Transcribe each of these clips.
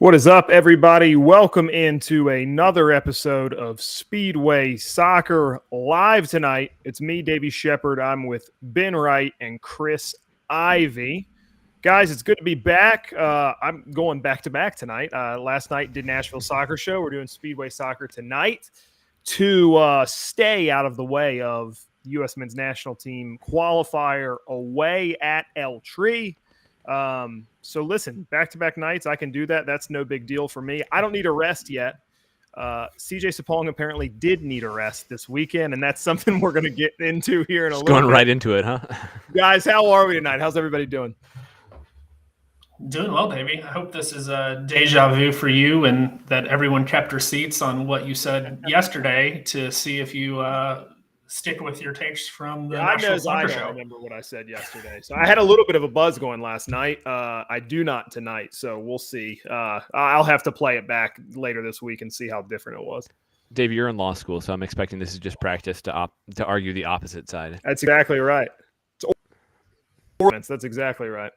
What is up, everybody? Welcome into another episode of Speedway Soccer live tonight. It's me, Davey Shepard. I'm with Ben Wright and Chris Ivy. Guys, it's good to be back. I'm going back-to-back tonight. Last night did Nashville Soccer Show. We're doing Speedway Soccer tonight to stay out of the way of U.S. men's national team qualifier away at El Tri. So listen, back-to-back nights, I can do that. That's no big deal for me. I don't need a rest yet. CJ Sapong apparently did need a rest this weekend, and that's something we're going to get into here in a little bit. Going right into it, huh? Guys, how are we tonight? How's everybody doing? Doing well, Davey. I hope this is a deja vu for you and that everyone kept receipts on what you said yesterday to see if you stick with your takes from the Nashville Soccer Show. I don't remember what I said yesterday. So I had a little bit of a buzz going last night. I do not tonight, so we'll see. I'll have to play it back later this week and see how different it was. Dave, you're in law school, so I'm expecting this is just practice to argue the opposite side. That's exactly right. That's exactly right.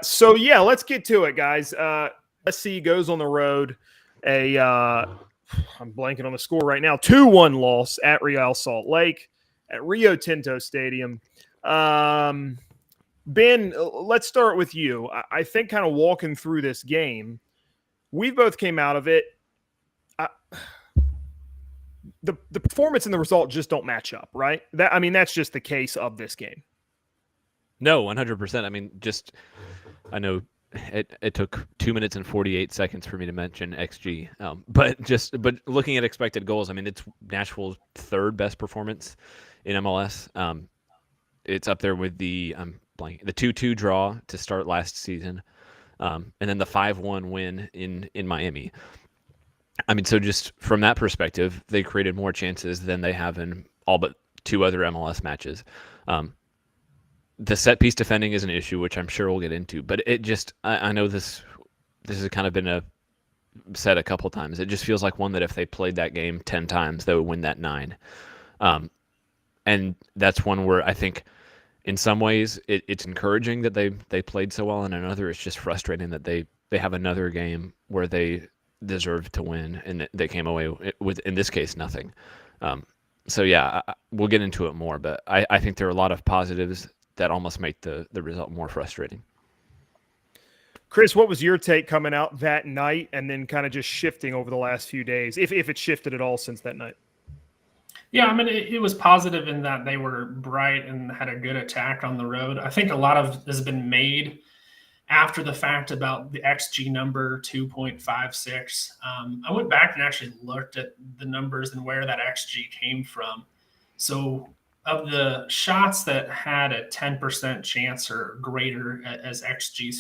So yeah, let's get to it, guys. SC goes on the road. I'm blanking on the score right now. 2-1 loss at Real Salt Lake at Rio Tinto Stadium. Ben, let's start with you. I think kind of walking through this game, we both came out of it. The performance and the result just don't match up, right? That's just the case of this game. No, 100%. I know it took 2 minutes and 48 seconds for me to mention XG. But looking at expected goals, it's Nashville's third best performance in MLS. It's up there with the 2-2 draw to start last season, and then the 5-1 win in Miami. So just from that perspective, they created more chances than they have in all but two other MLS matches. The set piece defending is an issue, which I'm sure we'll get into, but I know this has kind of been said a couple times. It just feels like one that if they played that game 10 times, they would win that 9. And that's one where I think in some ways it's encouraging that they played so well, and another it's just frustrating that they have another game where they deserve to win and they came away with, in this case, nothing. So yeah, we'll get into it more, but I think there are a lot of positives that almost make the result more frustrating. Chris, what was your take coming out that night and then kind of just shifting over the last few days, if it shifted at all since that night? Yeah, it was positive in that they were bright and had a good attack on the road. I think a lot of has been made after the fact about the XG number 2.56. I went back and actually looked at the numbers and where that XG came from. So of the shots that had a 10% chance or greater as XG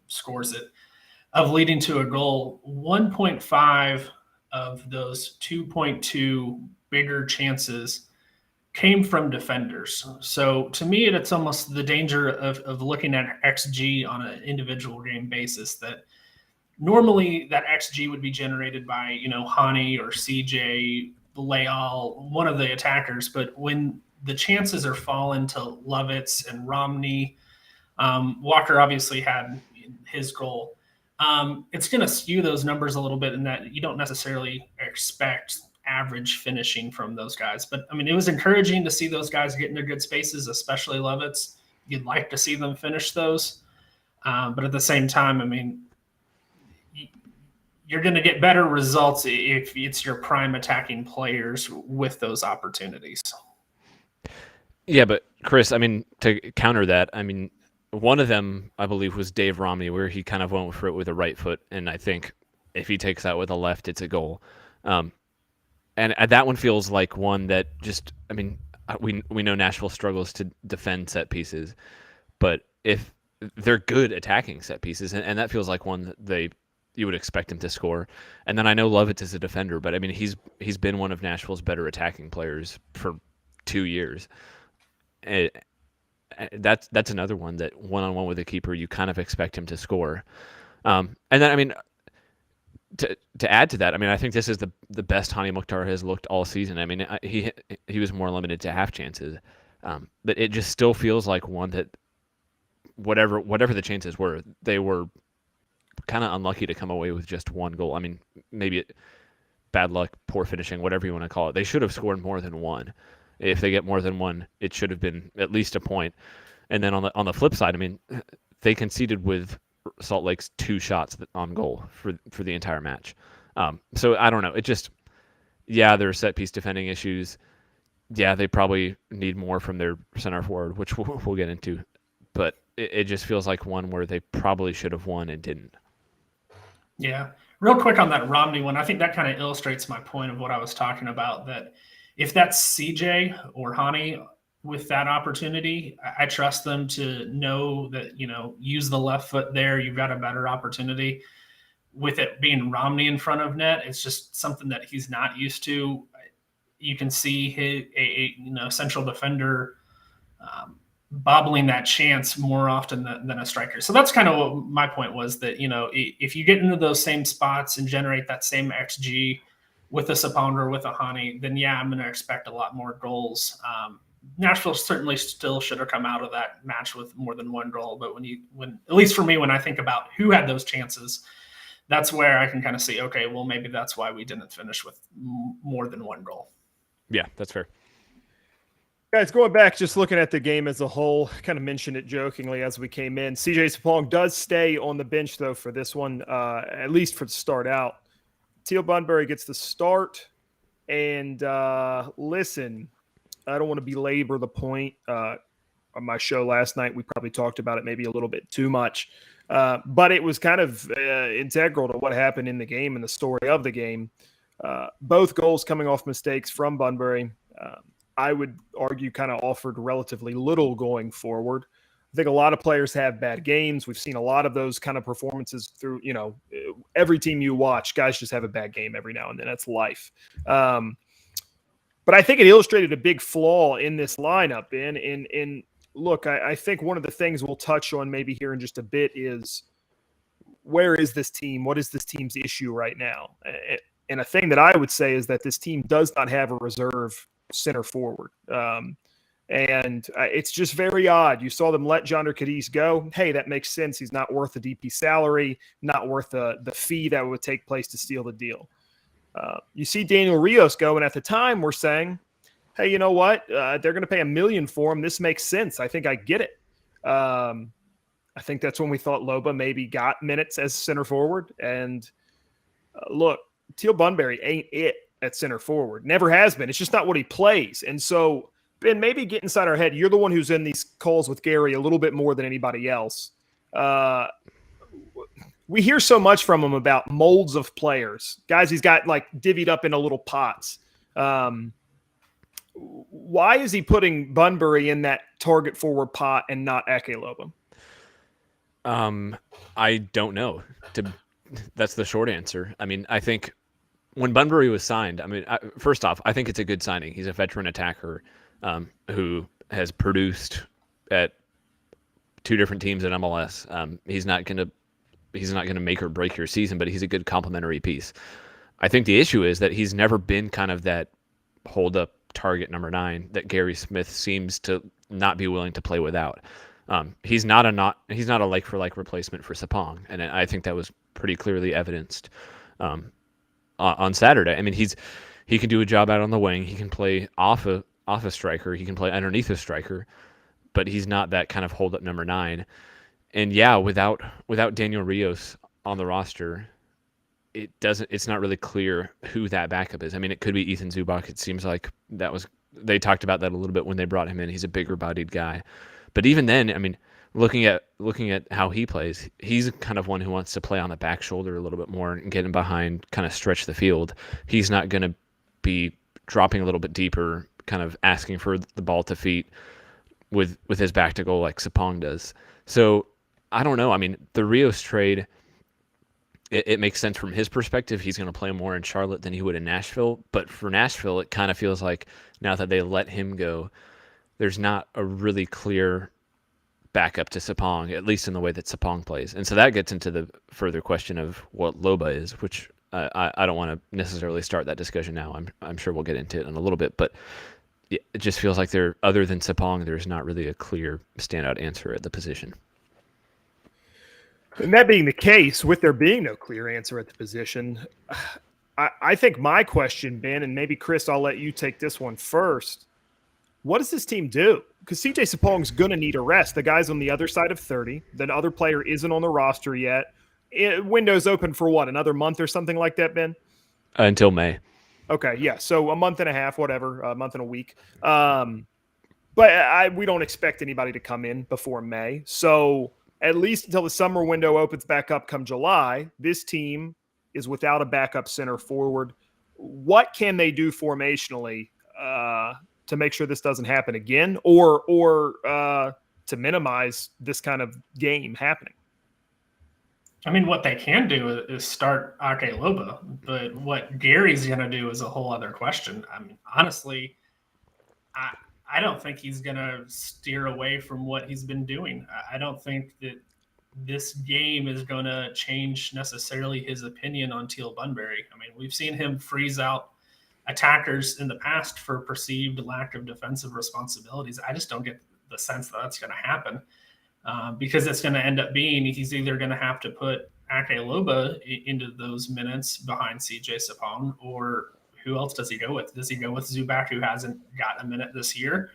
scores it of leading to a goal, 1.5 of those 2.2 bigger chances came from defenders. So to me, it's almost the danger of looking at XG on an individual game basis that normally that XG would be generated by, Hani or CJ, Leal, one of the attackers. But when the chances are falling to Lovitz and Romney, Walker obviously had his goal. It's going to skew those numbers a little bit in that you don't necessarily expect average finishing from those guys. But, it was encouraging to see those guys get into good spaces, especially Lovitz. You'd like to see them finish those. But at the same time, you're going to get better results if it's your prime attacking players with those opportunities. Yeah, but Chris, to counter that, one of them, I believe, was Dave Romney, where he kind of went for it with a right foot, and I think if he takes that with a left, it's a goal. And that one feels like one that just, we know Nashville struggles to defend set pieces, but if they're good attacking set pieces, and that feels like one that you would expect him to score. And then I know Lovitz is a defender, but he's been one of Nashville's better attacking players for 2 years. That's another one that one-on-one with a keeper you kind of expect him to score. And then to add to that, I think this is the best Hani Mukhtar has looked all season. He was more limited to half chances, but it just still feels like one that whatever the chances were, they were kind of unlucky to come away with just one goal. I mean, maybe bad luck, poor finishing, whatever you want to call it. They should have scored more than one. If they get more than one, it should have been at least a point. And then on the flip side, I mean, they conceded with Salt Lake's 2 shots on goal for the entire match. So I don't know. It just, yeah, there are set piece defending issues. Yeah, they probably need more from their center forward, which we'll get into. But it just feels like one where they probably should have won and didn't. Yeah. Real quick on that Romney one, I think that kind of illustrates my point of what I was talking about, that if that's CJ or Hani with that opportunity, I trust them to know that, use the left foot there. You've got a better opportunity. With it being Romney in front of net, it's just something that he's not used to. You can see a central defender bobbling that chance more often than a striker. So that's kind of what my point was, that, if you get into those same spots and generate that same XG with a Sapong or with a Hani, then yeah, I'm going to expect a lot more goals. Nashville certainly still should have come out of that match with more than one goal. But when at least for me, when I think about who had those chances, that's where I can kind of see, okay, well, maybe that's why we didn't finish with more than one goal. Yeah, that's fair. Guys, going back, just looking at the game as a whole, kind of mentioned it jokingly as we came in. CJ Sapong does stay on the bench, though, for this one, at least for the start out. Teal Bunbury gets the start. And listen, I don't want to belabor the point. On my show last night, we probably talked about it maybe a little bit too much. But it was kind of integral to what happened in the game and the story of the game. Both goals coming off mistakes from Bunbury. I would argue kind of offered relatively little going forward. I think a lot of players have bad games. We've seen a lot of those kind of performances through, every team you watch, guys just have a bad game every now and then. That's life. But I think it illustrated a big flaw in this lineup. And look, I think one of the things we'll touch on maybe here in just a bit is, where is this team? What is this team's issue right now? And a thing that I would say is that this team does not have a reserve center forward. And it's just very odd. You saw them let Jonder Cadiz go. Hey, that makes sense. He's not worth the DP salary, not worth the fee that would take place to steal the deal. You see Daniel Rios go, and at the time we're saying, hey, you know what? They're going to pay $1 million for him. This makes sense. I think I get it. I think that's when we thought Loba maybe got minutes as center forward. And look, Teal Bunbury ain't it at center forward. Never has been. It's just not what he plays. And so, Ben, maybe get inside our head. You're the one who's in these calls with Gary a little bit more than anybody else. We hear so much from him about molds of players. Guys he's got like divvied up into little pots. Why is he putting Bunbury in that target forward pot and not Ake Loba? I don't know. That's the short answer. I mean, I think when Bunbury was signed, first off, I think it's a good signing. He's a veteran attacker who has produced at 2 different teams in MLS. He's not gonna make or break your season, but he's a good complementary piece. I think the issue is that he's never been kind of that hold up target number 9 that Gary Smith seems to not be willing to play without. He's not a like for like replacement for Sapong, and I think that was pretty clearly evidenced on Saturday. I mean, he can do a job out on the wing. He can play off a striker. He can play underneath a striker, but he's not that kind of hold up number 9. And yeah, without Daniel Rios on the roster, it's not really clear who that backup is. I mean, it could be Ethan Zubak. It seems like they talked about that a little bit when they brought him in. He's a bigger bodied guy. But even then, I mean, looking at how he plays, he's kind of one who wants to play on the back shoulder a little bit more and get him behind, kind of stretch the field. He's not going to be dropping a little bit deeper, kind of asking for the ball to feet with his back to goal like Sapong does. So I don't know. I mean, the Rios trade, it makes sense from his perspective. He's going to play more in Charlotte than he would in Nashville. But for Nashville, it kind of feels like now that they let him go, there's not a really clear backup to Sapong, at least in the way that Sapong plays. And so that gets into the further question of what Loba is, which I don't want to necessarily start that discussion now. I'm sure we'll get into it in a little bit. But it just feels like other than Sapong, there's not really a clear standout answer at the position. And that being the case, with there being no clear answer at the position, I think my question, Ben, and maybe Chris, I'll let you take this one first. What does this team do? Because CJ Sapong's going to need a rest. The guy's on the other side of 30. The other player isn't on the roster yet. Window's open for what, another month or something like that, Ben? Until May. Okay, yeah. So a month and a half, whatever, a month and a week. But we don't expect anybody to come in before May. So at least until the summer window opens back up come July, this team is without a backup center forward. What can they do formationally to make sure this doesn't happen again, or to minimize this kind of game happening? I mean, what they can do is start Ake Loba, but what Gary's going to do is a whole other question. I mean, honestly, I don't think he's going to steer away from what he's been doing. I don't think that this game is going to change necessarily his opinion on Teal Bunbury. I mean, we've seen him freeze out attackers in the past for perceived lack of defensive responsibilities. I just don't get the sense that that's going to happen because it's going to end up being he's either going to have to put Ake Loba into those minutes behind CJ Sapong, or who else does he go with? Does he go with Zubac, who hasn't got a minute this year?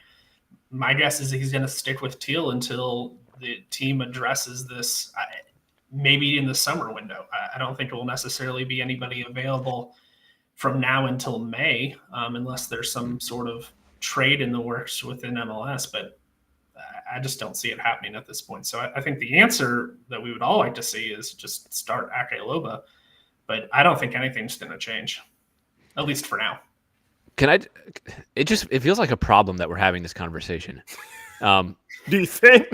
My guess is he's going to stick with Teal until the team addresses this, maybe in the summer window. I don't think it will necessarily be anybody available from now until May, unless there's some sort of trade in the works within MLS. But I just don't see it happening at this point. So I think the answer that we would all like to see is just start Ake Loba. But I don't think anything's going to change, at least for now. It feels like a problem that we're having this conversation. Do you think?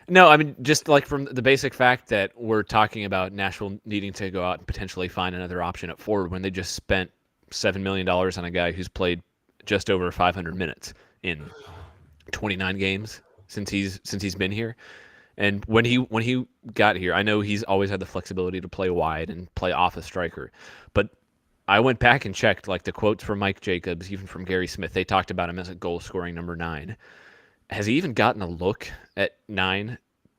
No, I mean, just like from the basic fact that we're talking about Nashville needing to go out and potentially find another option at forward when they just spent $7 million on a guy who's played just over 500 minutes in 29 games since he's been here. And when he got here, I know he's always had the flexibility to play wide and play off a striker, but I went back and checked like the quotes from Mike Jacobs, even from Gary Smith. They talked about him as a goal scoring number 9. Has he even gotten a look at 9,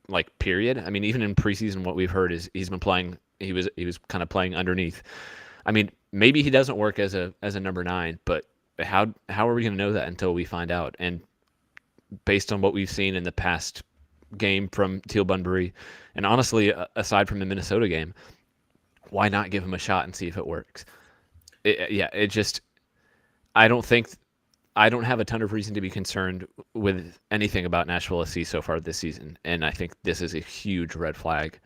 like, period? I mean, even in preseason, what we've heard is he's been playing. He was kind of playing underneath. I mean, maybe he doesn't work as a number 9, but how are we going to know that until we find out? And based on what we've seen in the past game from Teal Bunbury, and honestly, aside from the Minnesota game, why not give him a shot and see if it works? I don't have a ton of reason to be concerned with anything about Nashville SC so far this season, and I think this is a huge red flag.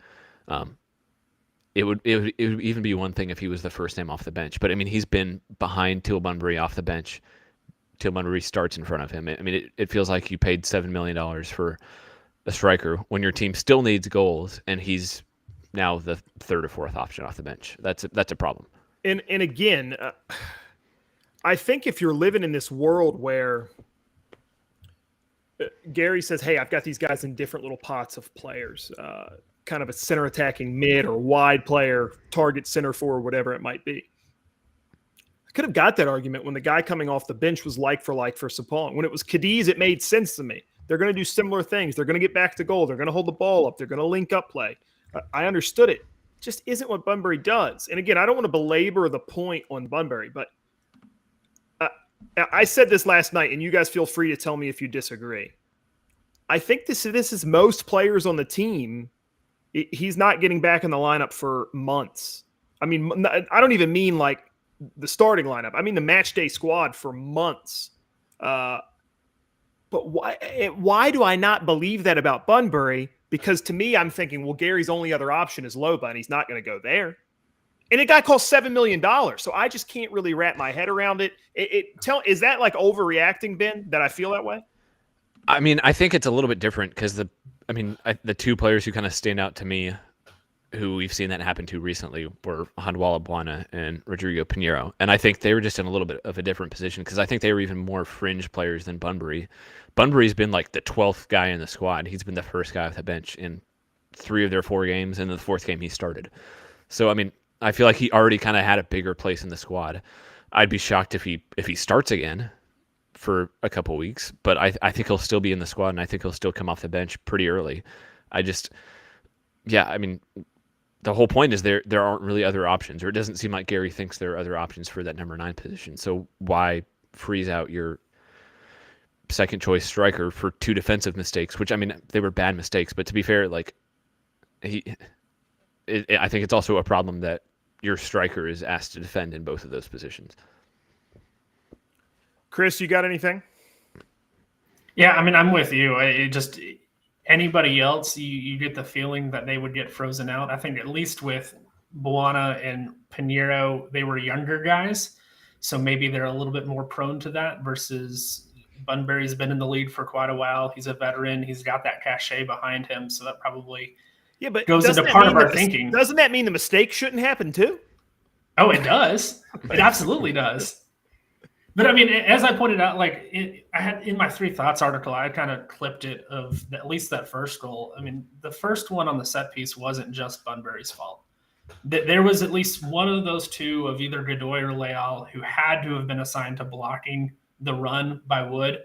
It would even be one thing if he was the first name off the bench, but I mean, he's been behind Teal Bunbury off the bench. Teal Bunbury starts in front of him. I mean, it feels like you paid $7 million for a striker when your team still needs goals, and he's now the third or fourth option off the bench. That's a problem. And again, I think if you're living in this world where Gary says, hey, I've got these guys in different little pots of players, kind of a center attacking mid or wide player, target center forward, whatever it might be. I could have got that argument when the guy coming off the bench was like for Sapong. When it was Cadiz, it made sense to me. They're going to do similar things. They're going to get back to goal. They're going to hold the ball up. They're going to link up play. I understood it. Just isn't what Bunbury does. And again, I don't want to belabor the point on Bunbury, but I said this last night, and you guys feel free to tell me if you disagree. I think this is most players on the team. He's not getting back in the lineup for months. I mean, I don't even mean like the starting lineup. I mean the match day squad for months. But why do I not believe that about Bunbury? Because to me, I'm thinking, well, Gary's only other option is Loba, and he's not going to go there. And it got cost $7 million. So I just can't really wrap my head around it. Is that like overreacting, Ben, that I feel that way? I mean, I think it's a little bit different because the two players who kind of stand out to me who we've seen that happen to recently were Handwala Buana and Rodrigo Pinheiro. And I think they were just in a little bit of a different position because I think they were even more fringe players than Bunbury. Bunbury's been like the 12th guy in the squad. He's been the first guy off the bench in 3 of their 4 games, and the 4th game he started. So, I mean, I feel like he already kind of had a bigger place in the squad. I'd be shocked if he starts again for a couple weeks, but I think he'll still be in the squad, and I think he'll still come off the bench pretty early. the whole point is there aren't really other options, or it doesn't seem like Gary thinks there are other options for that number 9 position. So why freeze out your second choice striker for 2 defensive mistakes, which, I mean, they were bad mistakes, but to be fair, like I think it's also a problem that your striker is asked to defend in both of those positions. Chris, you got anything? Yeah, I mean, I'm with you. Anybody else, you get the feeling that they would get frozen out. I think at least with Buana and Pinheiro, they were younger guys, so maybe they're a little bit more prone to that versus Bunbury's been in the league for quite a while. He's a veteran. He's got that cachet behind him, so that probably goes into part of our thinking. Doesn't that mean the mistake shouldn't happen too? Oh, it does. It absolutely does. But I mean, as I pointed out, like I had in my 3 thoughts article, I kind of clipped it of at least that first goal. I mean, the first one on the set piece wasn't just Bunbury's fault. There was at least one of those 2 of either Godoy or Leal who had to have been assigned to blocking the run by Wood.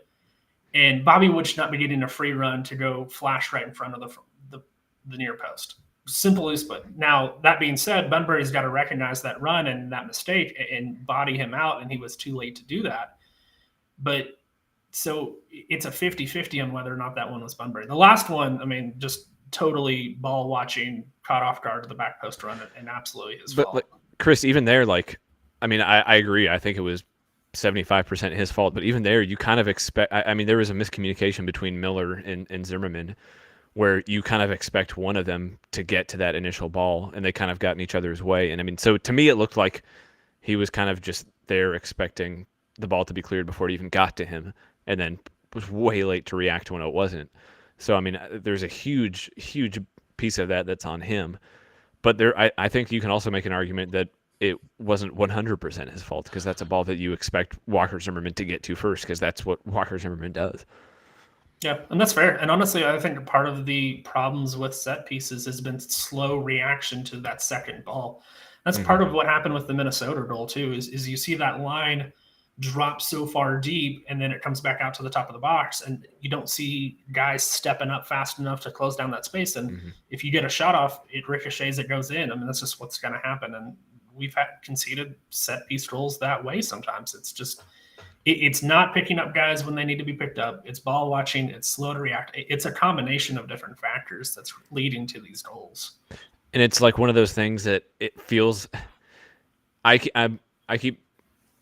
And Bobby Wood should not be getting a free run to go flash right in front of the near post. Simple as put. Now, that being said, Bunbury's got to recognize that run and that mistake and body him out, and he was too late to do that. But so it's a 50-50 on whether or not that one was Bunbury. The last one, I mean, just totally ball watching, caught off guard to the back post run, and absolutely his fault. But Chris, even there, like, I mean, I agree. I think it was 75% his fault, but even there, you kind of expect. I mean, there was a miscommunication between Miller and Zimmerman, where you kind of expect one of them to get to that initial ball, and they kind of got in each other's way. And I mean, so to me, it looked like he was kind of just there expecting the ball to be cleared before it even got to him, and then was way late to react when it wasn't. So, I mean, there's a huge, huge piece of that that's on him. But I think you can also make an argument that it wasn't 100% his fault, because that's a ball that you expect Walker Zimmerman to get to first, because that's what Walker Zimmerman does. Yeah, and that's fair. And honestly, I think part of the problems with set pieces has been slow reaction to that second ball. That's part of what happened with the Minnesota goal too, is you see that line drop so far deep, and then it comes back out to the top of the box, and you don't see guys stepping up fast enough to close down that space. And if you get a shot off, it ricochets, it goes in. I mean, that's just what's going to happen. And we've conceded set piece goals that way sometimes. It's just it's not picking up guys when they need to be picked up. It's ball watching. It's slow to react. It's a combination of different factors that's leading to these goals. And it's like one of those things that it feels. I keep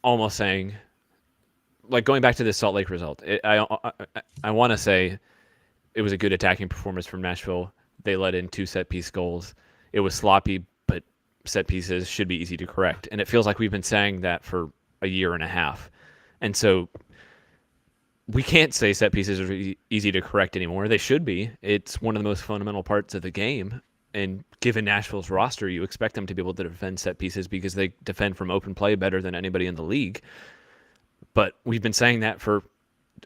almost saying, like, going back to this Salt Lake result. I want to say it was a good attacking performance from Nashville. They let in 2 set piece goals. It was sloppy, but set pieces should be easy to correct. And it feels like we've been saying that for a year and a half. And so we can't say set pieces are easy to correct anymore. They should be. It's one of the most fundamental parts of the game. And given Nashville's roster, you expect them to be able to defend set pieces because they defend from open play better than anybody in the league. But we've been saying that for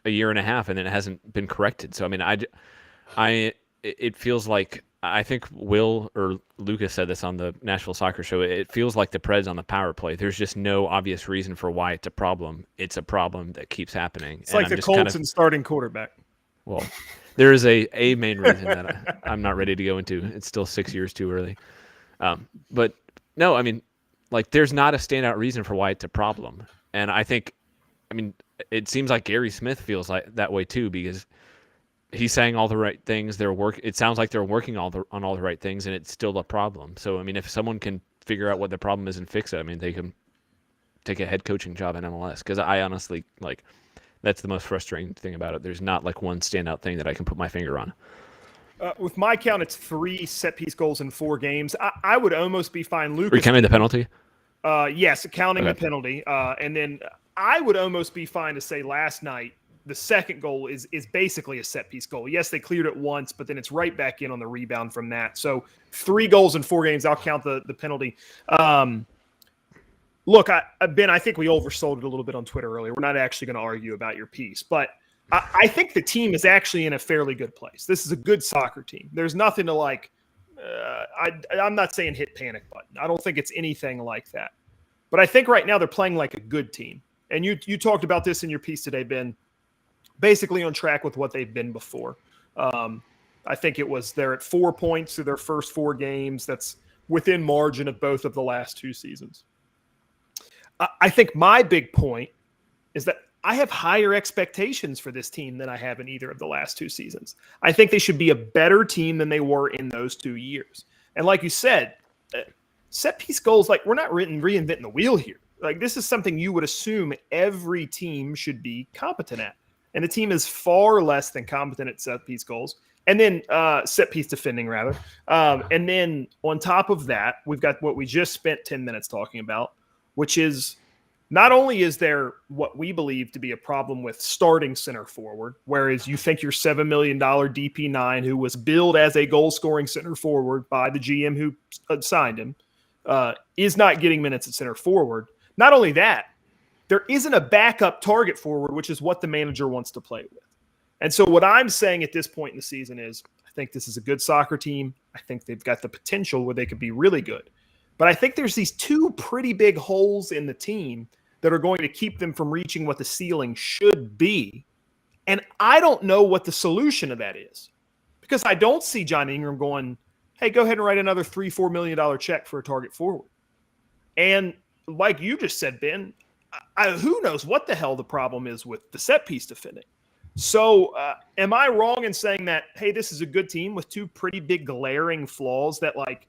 a year and a half, and it hasn't been corrected. So, I mean, it feels like, I think Will or Lucas said this on the Nashville Soccer Show, it feels like the Preds on the power play. There's just no obvious reason for why it's a problem. It's a problem that keeps happening. It's like the Colts and starting quarterback. Well, there is a main reason that I'm not ready to go into. It's still 6 years too early. But no, I mean, like, there's not a standout reason for why it's a problem. And I think, I mean, it seems like Gary Smith feels like that way too, because he's saying all the right things. It sounds like they're working on all the right things, and it's still a problem. So, I mean, if someone can figure out what the problem is and fix it, I mean, they can take a head coaching job in MLS. Because I honestly, like, that's the most frustrating thing about it. There's not like one standout thing that I can put my finger on. With my count, it's 3 set piece goals in 4 games. I would almost be fine. Lucas, are you counting the penalty? Yes, counting the penalty. And then I would almost be fine to say last night, the second goal is basically a set piece goal. Yes, they cleared it once, but then it's right back in on the rebound from that. So 3 goals in 4 games. I'll count the penalty. Look, Ben, I think we oversold it a little bit on Twitter earlier. We're not actually going to argue about your piece, but I think the team is actually in a fairly good place. This is a good soccer team. There's nothing to like. I'm not saying hit panic button. I don't think it's anything like that. But I think right now they're playing like a good team. And you talked about this in your piece today, Ben. Basically on track with what they've been before. I think they're at 4 points through their first 4 games. That's within margin of both of the last 2 seasons. I think my big point is that I have higher expectations for this team than I have in either of the last 2 seasons. I think they should be a better team than they were in those 2 years. And like you said, set piece goals, like we're not reinventing the wheel here. Like this is something you would assume every team should be competent at. And the team is far less than competent at set piece goals. And then set piece defending, rather. And then on top of that, we've got what we just spent 10 minutes talking about, which is not only is there what we believe to be a problem with starting center forward, whereas you think your $7 million DP9, who was billed as a goal-scoring center forward by the GM who signed him, is not getting minutes at center forward. Not only that, there isn't a backup target forward, which is what the manager wants to play with. And so what I'm saying at this point in the season is I think this is a good soccer team. I think they've got the potential where they could be really good. But I think there's these 2 pretty big holes in the team that are going to keep them from reaching what the ceiling should be. And I don't know what the solution to that is, because I don't see John Ingram going, hey, go ahead and write another $3-4 million check for a target forward. And like you just said, Ben, who knows what the hell the problem is with the set piece defending. So am I wrong in saying that, hey, this is a good team with 2 pretty big glaring flaws that, like,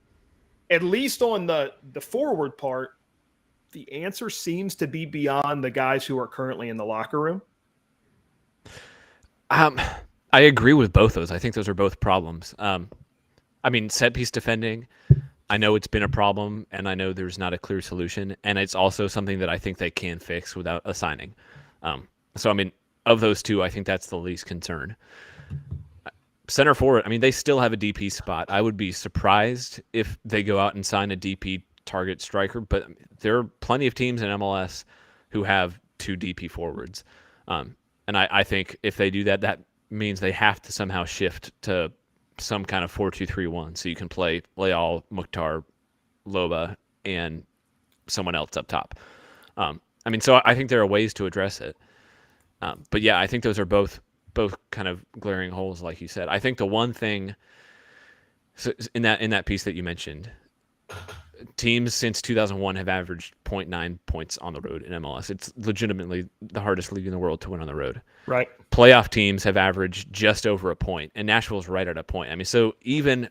at least on the forward part, the answer seems to be beyond the guys who are currently in the locker room? I agree with both those. I think those are both problems. I mean, set piece defending, I know it's been a problem, and I know there's not a clear solution, and it's also something that I think they can fix without a signing. So, I mean, of those 2, I think that's the least concern. Center forward, I mean, they still have a DP spot. I would be surprised if they go out and sign a DP target striker, but there are plenty of teams in MLS who have 2 DP forwards. And I think if they do that, that means they have to somehow shift to some kind of 4-2-3-1, so you can play Leal, Mukhtar, Loba, and someone else up top. I mean, so I think there are ways to address it. But yeah, I think those are both kind of glaring holes, like you said. I think the one thing in that piece that you mentioned, teams since 2001 have averaged 0.9 points on the road in MLS. It's legitimately the hardest league in the world to win on the road. Right. Playoff teams have averaged just over a point, and Nashville's right at a point. I mean, so even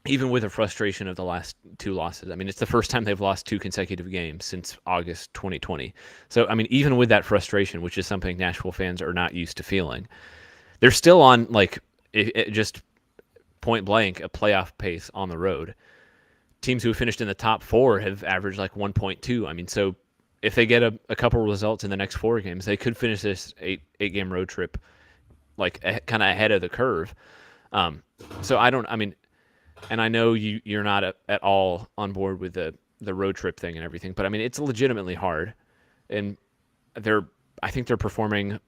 with the frustration of the last 2 losses, I mean, it's the first time they've lost 2 consecutive games since August 2020. So, I mean, even with that frustration, which is something Nashville fans are not used to feeling, they're still on, like, just point blank, a playoff pace on the road. Teams who have finished in the top 4 have averaged like 1.2. I mean, so if they get a couple results in the next 4 games, they could finish this 8-game road trip like kind of ahead of the curve. So I mean, and I know you're not at all on board with the road trip thing and everything, but I mean, it's legitimately hard, and I think they're performing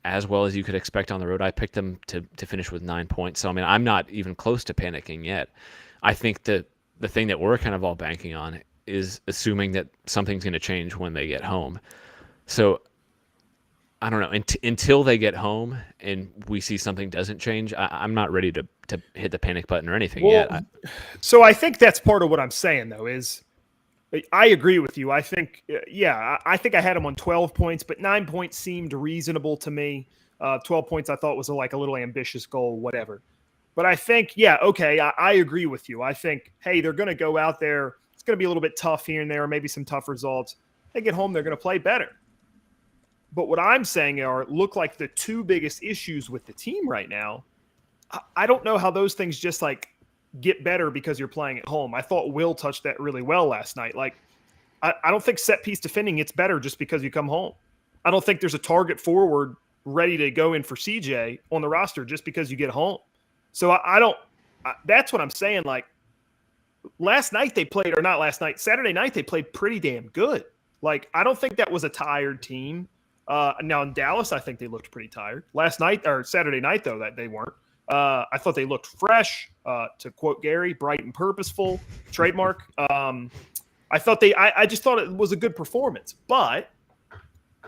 as well as you could expect on the road. I picked them to finish with 9 points. So, I mean, I'm not even close to panicking yet. I think that the thing that we're kind of all banking on is assuming that something's going to change when they get home. So I don't know, until they get home and we see something doesn't change, I'm not ready to hit the panic button or anything yet. So I think that's part of what I'm saying, though, is I agree with you. I think, I think I had them on 12 points, but 9 points seemed reasonable to me. 12 points I thought was a little ambitious goal, whatever. But I think, I agree with you. I think, hey, they're going to go out there. It's going to be a little bit tough here and there, maybe some tough results. They get home, they're going to play better. But what I'm saying look like the 2 biggest issues with the team right now. I don't know how those things just get better because you're playing at home. I thought Will touched that really well last night. I don't think set piece defending gets better just because you come home. I don't think there's a target forward ready to go in for CJ on the roster just because you get home. So that's what I'm saying. Last night they played, or not last night, Saturday night they played pretty damn good. I don't think that was a tired team. Now in Dallas, I think they looked pretty tired. Last night, or Saturday night, though, that they weren't. I thought they looked fresh, to quote Gary, bright and purposeful, trademark. I just thought it was a good performance, but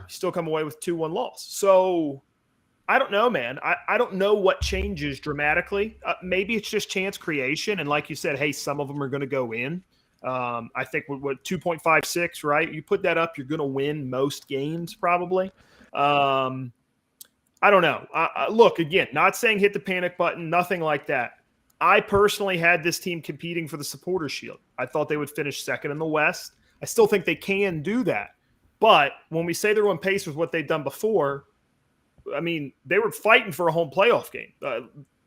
still come away with 2-1 loss. So I don't know, man. I don't know what changes dramatically. Maybe it's just chance creation. And like you said, hey, some of them are going to go in. I think what 2.56, right? You put that up, you're going to win most games probably. I don't know. Look, again, not saying hit the panic button, nothing like that. I personally had this team competing for the Supporters' Shield. I thought they would finish second in the West. I still think they can do that. But when we say they're on pace with what they've done before, I mean, they were fighting for a home playoff game.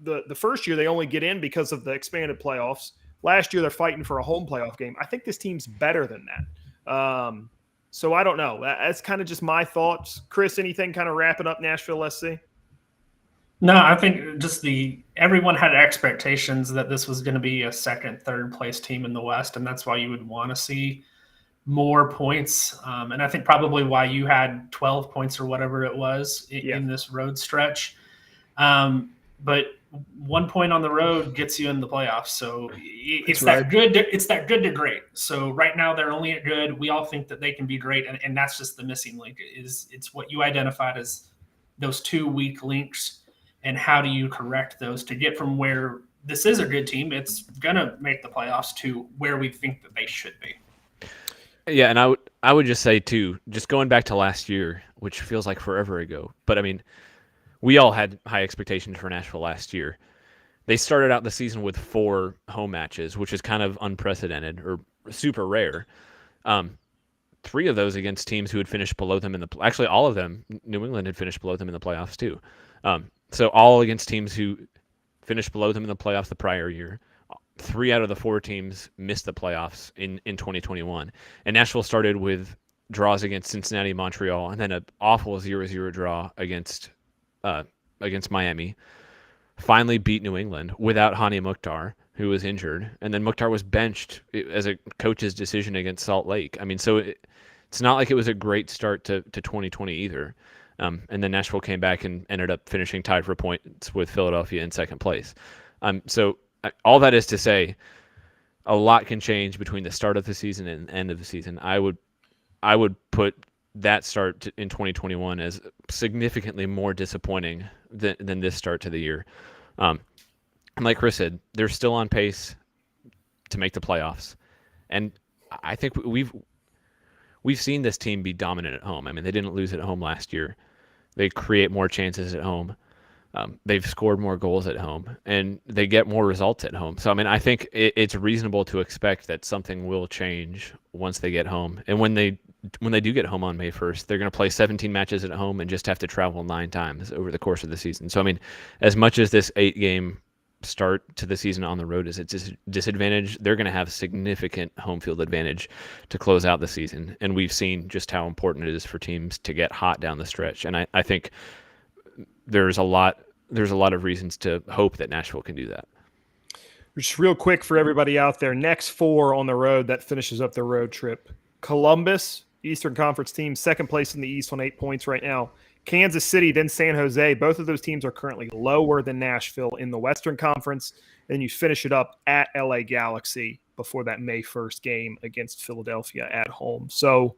The first year, they only get in because of the expanded playoffs. Last year, they're fighting for a home playoff game. I think this team's better than that. So I don't know. That's kind of just my thoughts. Chris, anything kind of wrapping up Nashville SC? No, I think just everyone had expectations that this was going to be a second, third place team in the West, and that's why you would want to see more points. And I think probably why you had 12 points or whatever it was in this road stretch. But 1 point on the road gets you in the playoffs. So it's that good. It's that good to great. So right now they're only at good. We all think that they can be great, and that's just the missing link. It's what you identified as those 2 weak links. And how do you correct those to get from where this is a good team, it's going to make the playoffs, to where we think that they should be? Yeah, and I would just say, too, just going back to last year, which feels like forever ago, but, I mean, we all had high expectations for Nashville last year. They started out the season with 4 home matches, which is kind of unprecedented or super rare. 3 of those against teams who had finished below them actually, all of them, New England had finished below them in the playoffs, too. So all against teams who finished below them in the playoffs the prior year. 3 out of the 4 teams missed the playoffs in 2021. And Nashville started with draws against Cincinnati, Montreal, and then an awful 0-0 draw against Miami. Finally beat New England without Hani Mukhtar, who was injured. And then Mukhtar was benched as a coach's decision against Salt Lake. I mean, so it's not like it was a great start to 2020 either. And then Nashville came back and ended up finishing tied for points with Philadelphia in second place. So all that is to say, a lot can change between the start of the season and the end of the season. I would put that start in 2021 as significantly more disappointing than this start to the year. And like Chris said, they're still on pace to make the playoffs. And I think we've seen this team be dominant at home. I mean, they didn't lose at home last year. They create more chances at home. They've scored more goals at home, and they get more results at home. So, I mean, I think it's reasonable to expect that something will change once they get home. And when they do get home on May 1st, they're going to play 17 matches at home and just have to travel 9 times over the course of the season. So, I mean, as much as this 8-game start to the season on the road is a disadvantage, they're going to have significant home field advantage to close out the season. And we've seen just how important it is for teams to get hot down the stretch. And I think there's a lot of reasons to hope that Nashville can do that. Just real quick for everybody out there, next 4 on the road, that finishes up the road trip. Columbus, Eastern Conference team, second place in the East on 8 points right now. Kansas City, then San Jose. Both of those teams are currently lower than Nashville in the Western Conference. Then you finish it up at LA Galaxy before that May 1st game against Philadelphia at home. So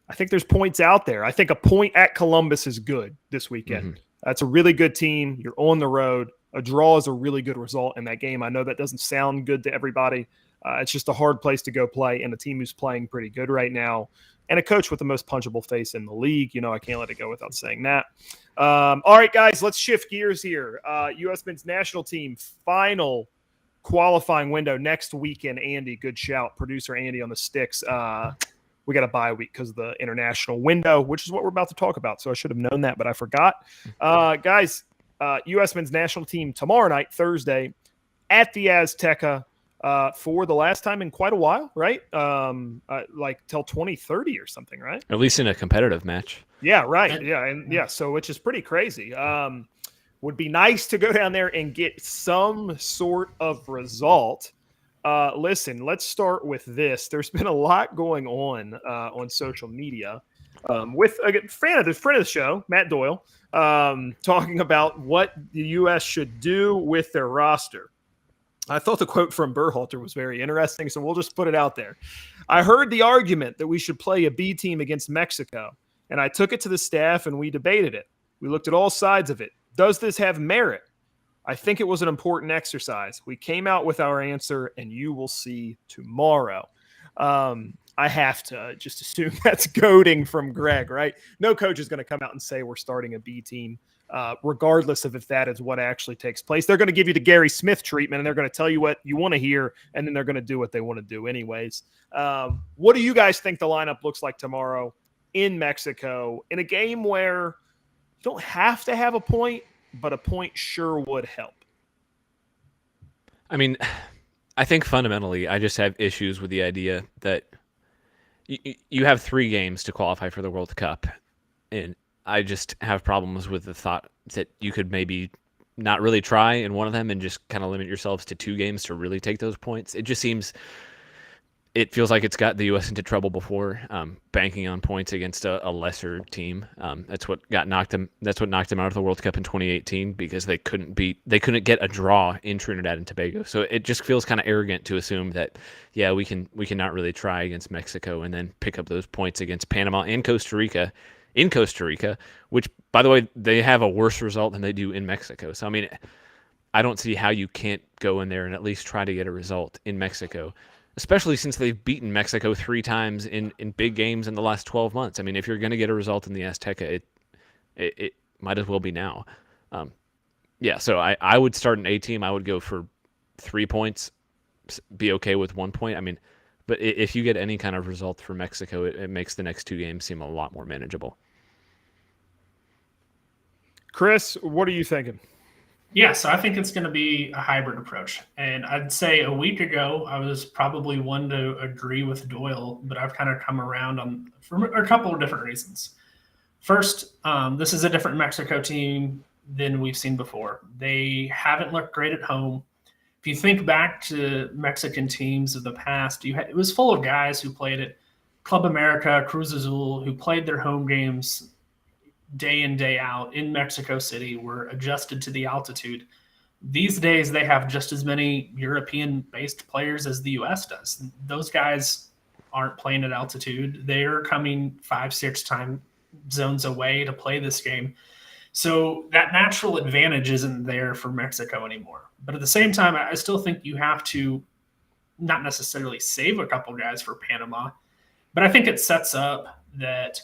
I think there's points out there. I think a point at Columbus is good this weekend. Mm-hmm. That's a really good team. You're on the road. A draw is a really good result in that game. I know that doesn't sound good to everybody. It's just a hard place to go play, and a team who's playing pretty good right now, and a coach with the most punchable face in the league. You know, I can't let it go without saying that. All right, guys, let's shift gears here. U.S. men's national team final qualifying window next weekend. Andy, good shout. Producer Andy on the sticks. We got a bye week because of the international window, which is what we're about to talk about. So I should have known that, but I forgot. Guys, U.S. men's national team tomorrow night, Thursday, at the Azteca for the last time in quite a while, right? Like till 2030 or something, right? At least in a competitive match. Yeah, right. Yeah, and yeah, so which is pretty crazy. Would be nice to go down there and get some sort of result. Listen, let's start with this. There's been a lot going on social media with a friend of the show, Matt Doyle, talking about what the U.S. should do with their roster. I thought the quote from Berhalter was very interesting, so we'll just put it out there. I heard the argument that we should play a B team against Mexico, and I took it to the staff and we debated it. We looked at all sides of it. Does this have merit? I think it was an important exercise. We came out with our answer, and you will see tomorrow. I have to just assume that's goading from Greg, right? No coach is going to come out and say we're starting a B team, regardless of if that is what actually takes place. They're going to give you the Gary Smith treatment, and they're going to tell you what you want to hear, and then they're going to do what they want to do anyways. What do you guys think the lineup looks like tomorrow in Mexico in a game where you don't have to have a point, but a point sure would help? I mean, I think fundamentally I just have issues with the idea that you have 3 games to qualify for the World Cup, and I just have problems with the thought that you could maybe not really try in one of them and just kind of limit yourselves to 2 games to really take those points. It feels like it's got the U.S. into trouble before, banking on points against a lesser team. That's what knocked them out of the World Cup in 2018 because they couldn't get a draw in Trinidad and Tobago. So it just feels kind of arrogant to assume that, yeah, we can not really try against Mexico and then pick up those points against Panama and Costa Rica in Costa Rica, which, by the way, they have a worse result than they do in Mexico. So I mean, I don't see how you can't go in there and at least try to get a result in Mexico, especially since they've beaten Mexico 3 times in big games in the last 12 months. I mean, if you're going to get a result in the Azteca, it might as well be now. So I would start an A team. I would go for 3 points, be okay with 1 point. I mean, but if you get any kind of result for Mexico, it makes the next 2 games seem a lot more manageable. Chris, what are you thinking? Yeah, so I think it's going to be a hybrid approach. And I'd say a week ago, I was probably one to agree with Doyle, but I've kind of come around for a couple of different reasons. First, this is a different Mexico team than we've seen before. They haven't looked great at home. If you think back to Mexican teams of the past, it was full of guys who played at Club America, Cruz Azul, who played their home games day in, day out in Mexico City, were adjusted to the altitude. These days, they have just as many European-based players as the U.S. does. Those guys aren't playing at altitude. They're coming 5-6 time zones away to play this game. So that natural advantage isn't there for Mexico anymore. But at the same time, I still think you have to not necessarily save a couple guys for Panama, but I think it sets up that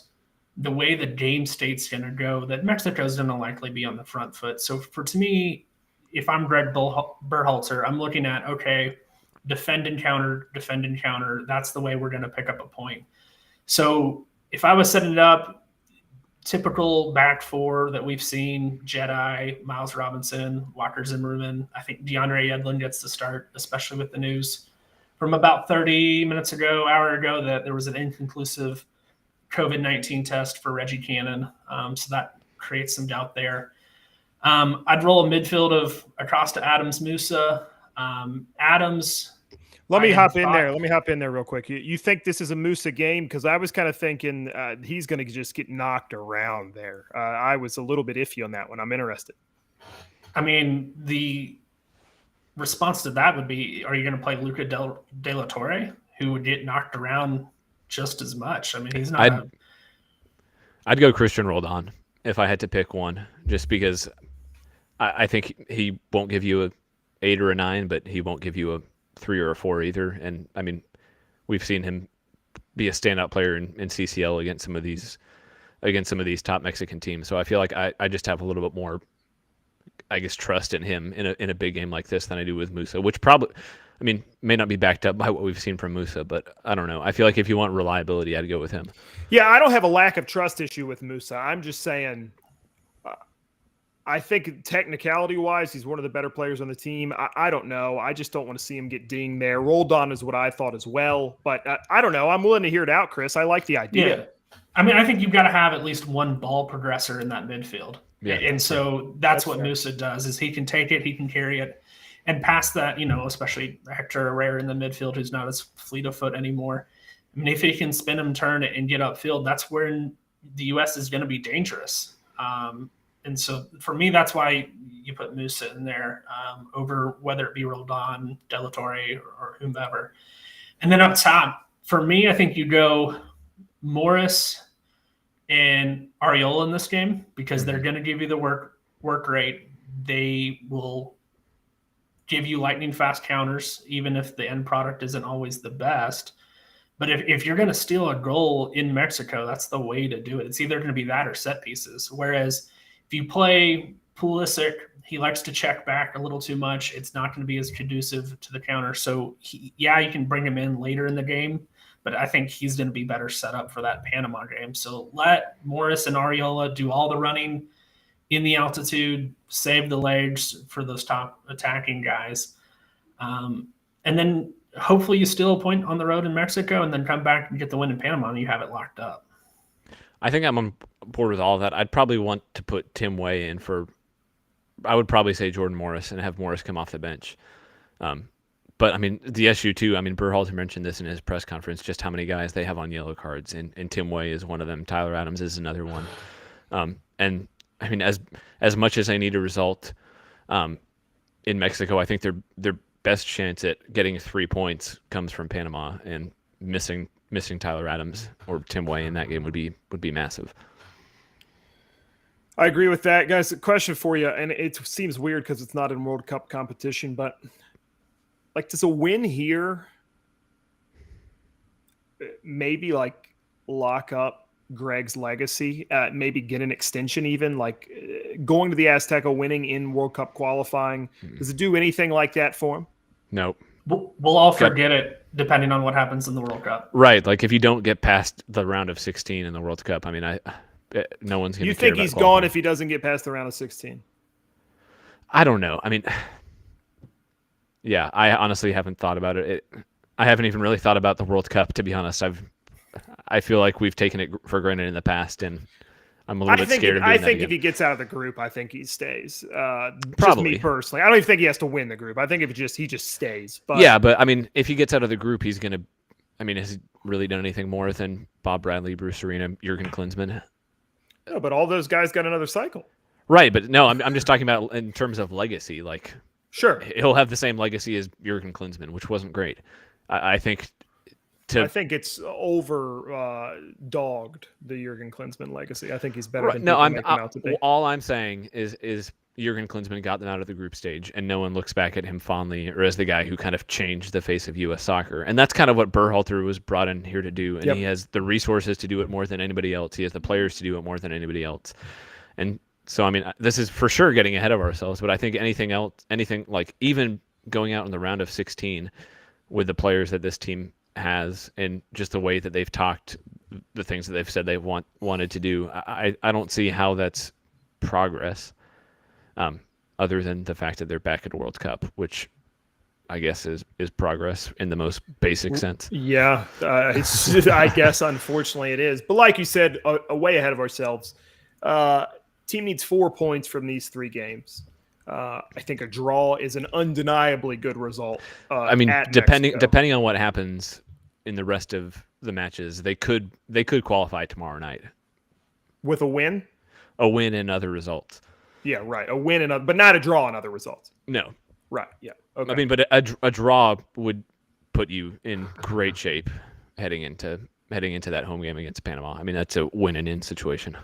the way the game state's going to go, that Mexico's going to likely be on the front foot. So to me, if I'm Greg Berhalter, I'm looking at, okay, defend and counter. That's the way we're going to pick up a point. So if I was setting it up, typical back 4 that we've seen, Jedi, Miles Robinson, Walker Zimmerman, I think DeAndre Yedlin gets the start, especially with the news from about 30 minutes ago, hour ago, that there was an inconclusive COVID-19 test for Reggie Cannon. So that creates some doubt there. I'd roll a midfield of Acosta, Adams, Musa. Adams. Let me hop in there real quick. You think this is a Musa game? Because I was kind of thinking he's going to just get knocked around there. I was a little bit iffy on that one. I'm interested. I mean, the response to that would be, are you going to play Luca De La Torre, who would get knocked around just as much? I mean, he's not. I'd go Christian Roldan if I had to pick one, just because I think he won't give you a 8 or a 9, but he won't give you a 3 or a 4 either. And I mean, we've seen him be a standout player in CCL against some of these top Mexican teams. So I feel like I just have a little bit more, I guess, trust in him in a big game like this than I do with Musa, which probably, I mean, may not be backed up by what we've seen from Musa, but I don't know. I feel like if you want reliability, I'd go with him. Yeah, I don't have a lack of trust issue with Musa. I'm just saying, I think technicality-wise, he's one of the better players on the team. I don't know. I just don't want to see him get dinged there. Roldan is what I thought as well, but I don't know. I'm willing to hear it out, Chris. I like the idea. Yeah. I mean, I think you've got to have at least one ball progressor in that midfield. Yeah. And so that's what fair. Musa does, is he can take it, he can carry it. And past that, especially Hector Herrera in the midfield, who's not as fleet of foot anymore. I mean, if he can spin him, turn it, and get upfield, that's where the U.S. is going to be dangerous. And so for me, that's why you put Musa in there over whether it be Roldan, De La Torre, or whomever. And then up top, for me, I think you go Morris, and Ariola in this game because they're going to give you the work rate. They will give you lightning fast counters, even if the end product isn't always the best. But if you're going to steal a goal in Mexico, that's the way to do it. It's either going to be that or set pieces. Whereas if you play Pulisic, he likes to check back a little too much. It's not going to be as conducive to the counter. So, you can bring him in later in the game, but I think he's going to be better set up for that Panama game. So let Morris and Ariola do all the running in the altitude, save the legs for those top attacking guys. And then hopefully you steal a point on the road in Mexico and then come back and get the win in Panama and you have it locked up. I think I'm on board with all of that. I'd probably want to put Tim Way in for, I would probably say Jordan Morris and have Morris come off the bench. But I mean, the SU too, I mean, Berhalter mentioned this in his press conference, just how many guys they have on yellow cards, and Tim Way is one of them. Tyler Adams is another one. And I mean, as much as they need a result in Mexico, I think their best chance at getting 3 points comes from Panama, and missing Tyler Adams or Tim Way in that game would be massive. I agree with that, guys. A question for you, and it seems weird because it's not in World Cup competition, but like, does a win here maybe like lock up Greg's legacy? Maybe get an extension, even like going to the Azteca, winning in World Cup qualifying. Does it do anything like that for him? Nope. We'll all forget it depending on what happens in the World Cup. Right. Like if you don't get past the round of 16 in the World Cup, I mean, no one's going to. You think he's gone if he doesn't get past the round of 16? I don't know. I mean, yeah, I honestly haven't thought about it. I haven't even really thought about the World Cup, to be honest. I feel like we've taken it for granted in the past, and I'm a little bit scared of doing that I think again. if he gets out of the group, I think he stays. Probably. Just me personally. I don't even think he has to win the group. I think if he just stays. But yeah, but I mean, if he gets out of the group, he's going to. I mean, has he really done anything more than Bob Bradley, Bruce Arena, Jurgen Klinsmann? No, but all those guys got another cycle. Right, but no, I'm just talking about in terms of legacy. Like, sure, he'll have the same legacy as Jurgen Klinsmann, which wasn't great. I think. I think it's dogged the Jurgen Klinsmann legacy. I think he's better than no. All I'm saying is Jurgen Klinsmann got them out of the group stage, and no one looks back at him fondly or as the guy who kind of changed the face of U.S. soccer. And that's kind of what Berhalter was brought in here to do. And he has the resources to do it more than anybody else. He has the players to do it more than anybody else. And so, I mean, this is for sure getting ahead of ourselves. But I think anything like even going out in the round of 16 with the players that this team has and just the way that they've talked, the things that they've said they wanted to do, I don't see how that's progress. Other than the fact that they're back at the World Cup, which I guess is progress in the most basic sense. Yeah, I guess unfortunately it is. But like you said, way ahead of ourselves. Team needs 4 points from these 3 games. I think a draw is an undeniably good result. I mean, depending on what happens in the rest of the matches, they could qualify tomorrow night with a win and other results. Yeah, right. A win but not a draw and other results. No. Right. Yeah. Okay. I mean, but a draw would put you in great shape heading into that home game against Panama. I mean, that's a win and in situation.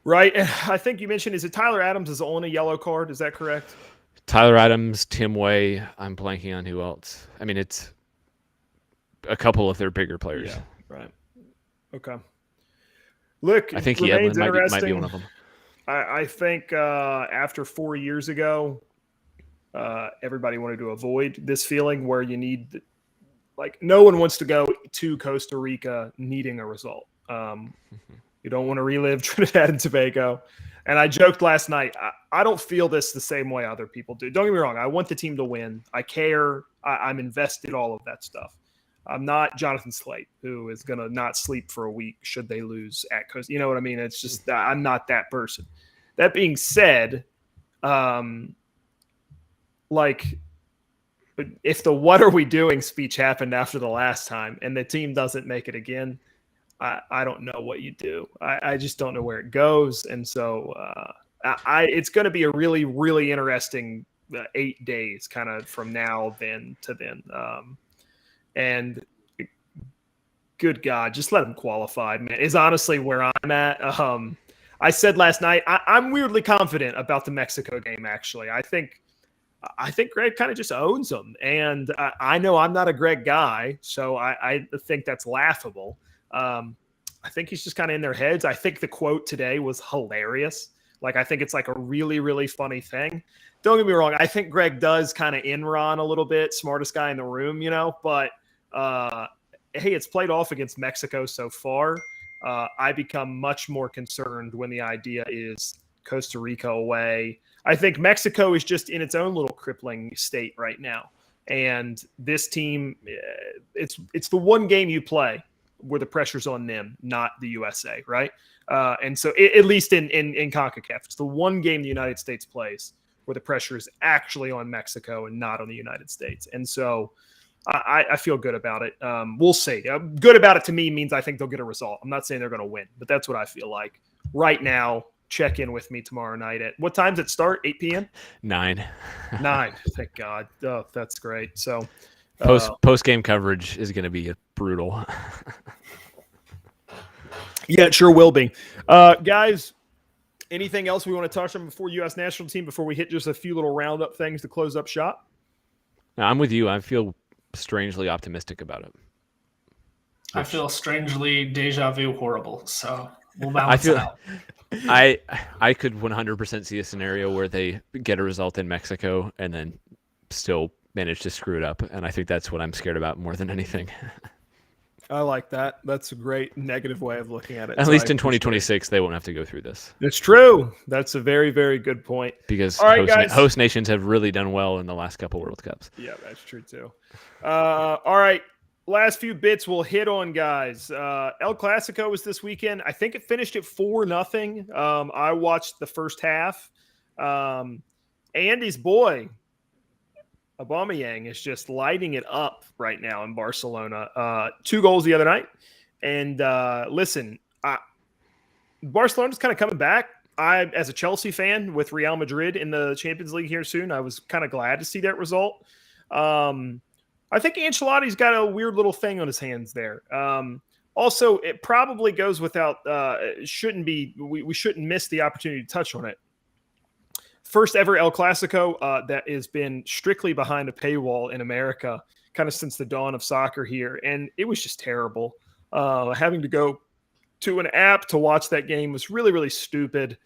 Right. I think you mentioned, is it Tyler Adams is on a yellow card? Is that correct? Tyler Adams, Tim Way. I'm blanking on who else. I mean, it's a couple of their bigger players. Yeah. Right. Okay. Look, I think Edlin might be one of them. I think after 4 years ago, everybody wanted to avoid this feeling where you need, like, no one wants to go to Costa Rica needing a result. You don't want to relive Trinidad and Tobago. And I joked last night, I don't feel this the same way other people do. Don't get me wrong. I want the team to win. I care. I'm invested, all of that stuff. I'm not Jonathan Slate, who is going to not sleep for a week should they lose at Costa. You know what I mean? It's just I'm not that person. That being said, like, if the "what are we doing" speech happened after the last time and the team doesn't make it again, I don't know what you do. I just don't know where it goes. And so it's going to be a really, really interesting 8 days kind of from now then to then. And good God, just let them qualify, man, is honestly where I'm at. I said last night, I'm weirdly confident about the Mexico game, actually. I think Greg kind of just owns them. And I know I'm not a Greg guy, so I think that's laughable. I think he's just kind of in their heads. I think the quote today was hilarious. Like, I think it's like a really, really funny thing. Don't get me wrong. I think Greg does kind of in-Ron a little bit, smartest guy in the room, but hey, it's played off against Mexico so far. I become much more concerned when the idea is Costa Rica away. I think Mexico is just in its own little crippling state right now. And this team, it's the one game you play where the pressure's on them, not the USA, right? And so at least in CONCACAF, it's the one game the United States plays where the pressure is actually on Mexico and not on the United States. And so I feel good about it. We'll see. Good about it to me means I think they'll get a result. I'm not saying they're going to win, but that's what I feel like. Right now, check in with me tomorrow night at what time does it start? 8 p.m.? 9. 9. Thank God. Oh, that's great. So post game coverage is going to be brutal. Yeah, it sure will be. Guys, anything else we want to touch on before U.S. national team before we hit just a few little roundup things to close up shop? No, I'm with you. I feel strangely optimistic about it. I feel strangely deja vu horrible. So we'll balance it out. I could 100% see a scenario where they get a result in Mexico and then still manage to screw it up. And I think that's what I'm scared about more than anything. I like that. That's a great negative way of looking at it. At least in 2026, they won't have to go through this. It's true. That's a very, very good point. Because right, host nations have really done well in the last couple World Cups. Yeah, that's true too. All right. Last few bits we'll hit on, guys. El Clasico was this weekend. I think it finished at 4-0. I watched the first half. Andy's boy, Aubameyang, is just lighting it up right now in Barcelona. 2 goals the other night. And listen, Barcelona's kind of coming back. As a Chelsea fan with Real Madrid in the Champions League here soon, I was kind of glad to see that result. I think Ancelotti's got a weird little thing on his hands there. Also, it probably goes without we shouldn't miss the opportunity to touch on it. First ever El Clasico that has been strictly behind a paywall in America kind of since the dawn of soccer here. And it was just terrible. Having to go to an app to watch that game was really, really stupid.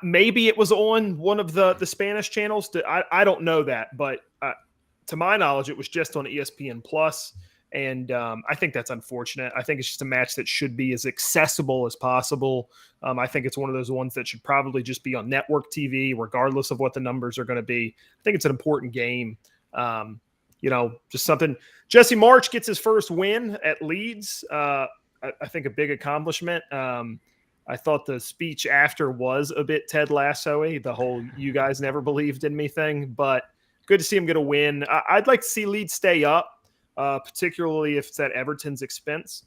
Maybe it was on one of the Spanish channels. I don't know that, but to my knowledge, it was just on ESPN Plus. And I think that's unfortunate. I think it's just a match that should be as accessible as possible. I think it's one of those ones that should probably just be on network TV, regardless of what the numbers are going to be. I think it's an important game. Just something. Jesse March gets his first win at Leeds. I think a big accomplishment. I thought the speech after was a bit Ted Lasso-y, the whole "you guys never believed in me" thing. But good to see him get a win. I'd like to see Leeds stay up. Particularly if it's at Everton's expense.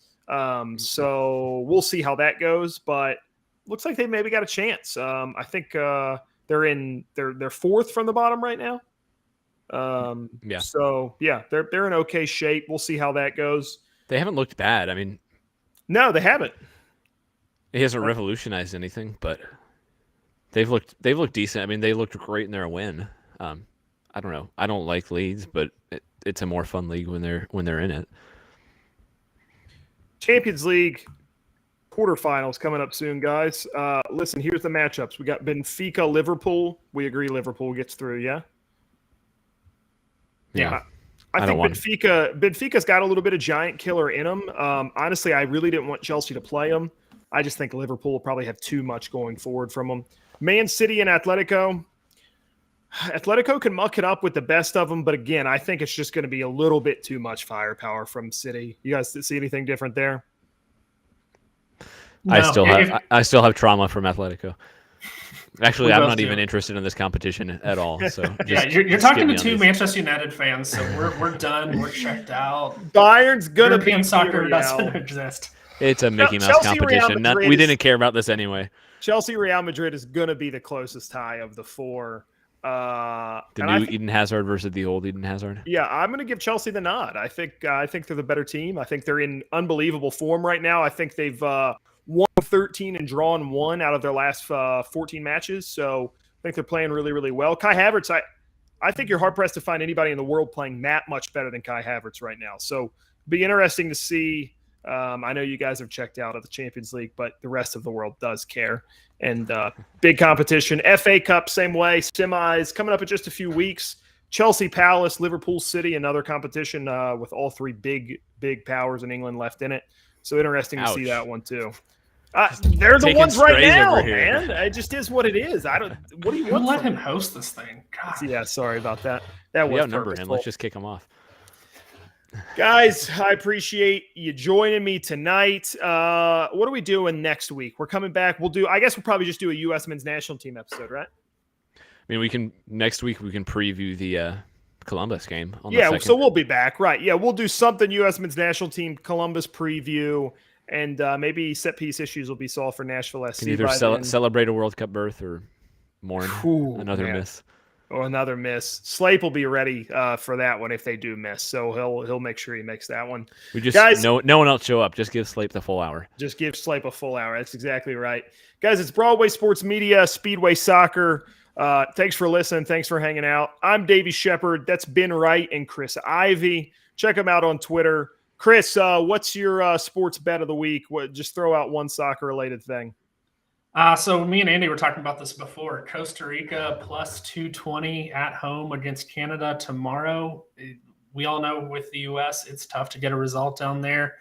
So we'll see how that goes, but looks like they maybe got a chance. I think they're 4th from the bottom right now. Yeah. So yeah, they're in okay shape. We'll see how that goes. They haven't looked bad. I mean, no, they haven't. He hasn't revolutionized anything, but they've looked decent. I mean, they looked great in their win. I don't know. I don't like Leeds, but it's a more fun league when they're in it. Champions League quarterfinals coming up soon, guys. Listen, here's the matchups. We got Benfica, Liverpool. We agree Liverpool gets through, yeah? Yeah. I think Benfica's got a little bit of giant killer in them. Honestly, I really didn't want Chelsea to play them. I just think Liverpool will probably have too much going forward from them. Man City and Atletico. Atletico can muck it up with the best of them, but again, I think it's just going to be a little bit too much firepower from City. You guys see anything different there? No. I still have trauma from Atletico. Actually, I'm not even interested in this competition at all. So you're talking to 2 Manchester United fans, so we're done. We're checked out. Bayern's gonna European soccer doesn't exist. It's a Mickey Mouse competition. We didn't care about this anyway. Chelsea Real Madrid is going to be the closest tie of the 4. The new Eden Hazard versus the old Eden Hazard. Yeah, I'm going to give Chelsea the nod. I think they're the better team. I think they're in unbelievable form right now. I think they've won 13 and drawn 1 out of their last 14 matches. So I think they're playing really, really well. Kai Havertz, I think you're hard-pressed to find anybody in the world playing that much better than Kai Havertz right now. So it'll be interesting to see. I know you guys have checked out of the Champions League, but the rest of the world does care. And big competition. FA Cup, same way. Semis coming up in just a few weeks. Chelsea Palace, Liverpool City, another competition with all 3 big powers in England left in it. So interesting to see that one too. They're the ones right now, man. It just is what it is. What do you want? Let him host this thing. God. Yeah, sorry about that. That was outnumber him. Let's just kick him off. Guys, I appreciate you joining me tonight. What are we doing next week? We're coming back. I guess we'll probably just do a U.S. men's national team episode, right? I mean, next week we can preview the Columbus game. So we'll be back, right? Yeah, we'll do something U.S. men's national team Columbus preview, and maybe set piece issues will be solved for Nashville SC. Can either celebrate a World Cup berth or mourn another miss. Or another miss. Slape will be ready for that one if they do miss. So he'll make sure he makes that one. We just no one else show up. Just give Slape the full hour. Just give Slape a full hour. That's exactly right. Guys, it's Broadway Sports Media, Speedway Soccer. Thanks for listening. Thanks for hanging out. I'm Davey Shepard. That's Ben Wright and Chris Ivy. Check them out on Twitter. Chris, what's your sports bet of the week? Just throw out one soccer-related thing. So me and Andy were talking about this before. Costa Rica plus 220 at home against Canada tomorrow. We all know with the U.S., it's tough to get a result down there.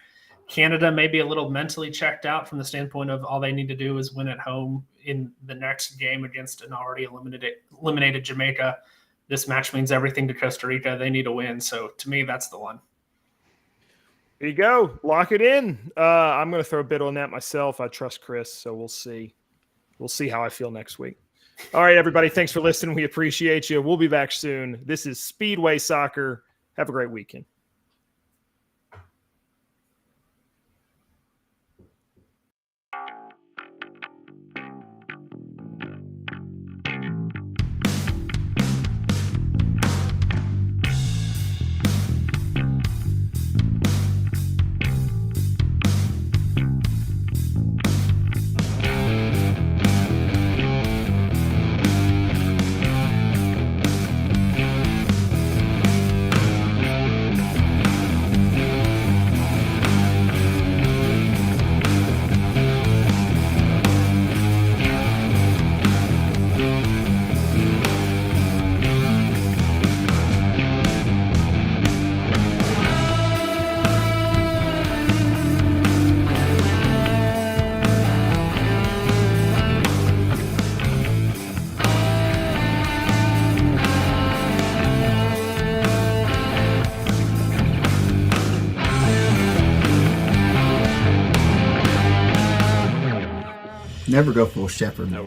Canada may be a little mentally checked out from the standpoint of all they need to do is win at home in the next game against an already eliminated Jamaica. This match means everything to Costa Rica. They need to win. So to me, that's the one. There you go. Lock it in. I'm going to throw a bid on that myself. I trust Chris, so we'll see. We'll see how I feel next week. All right, everybody. Thanks for listening. We appreciate you. We'll be back soon. This is Speedway Soccer. Have a great weekend. Never go full shepherd. No.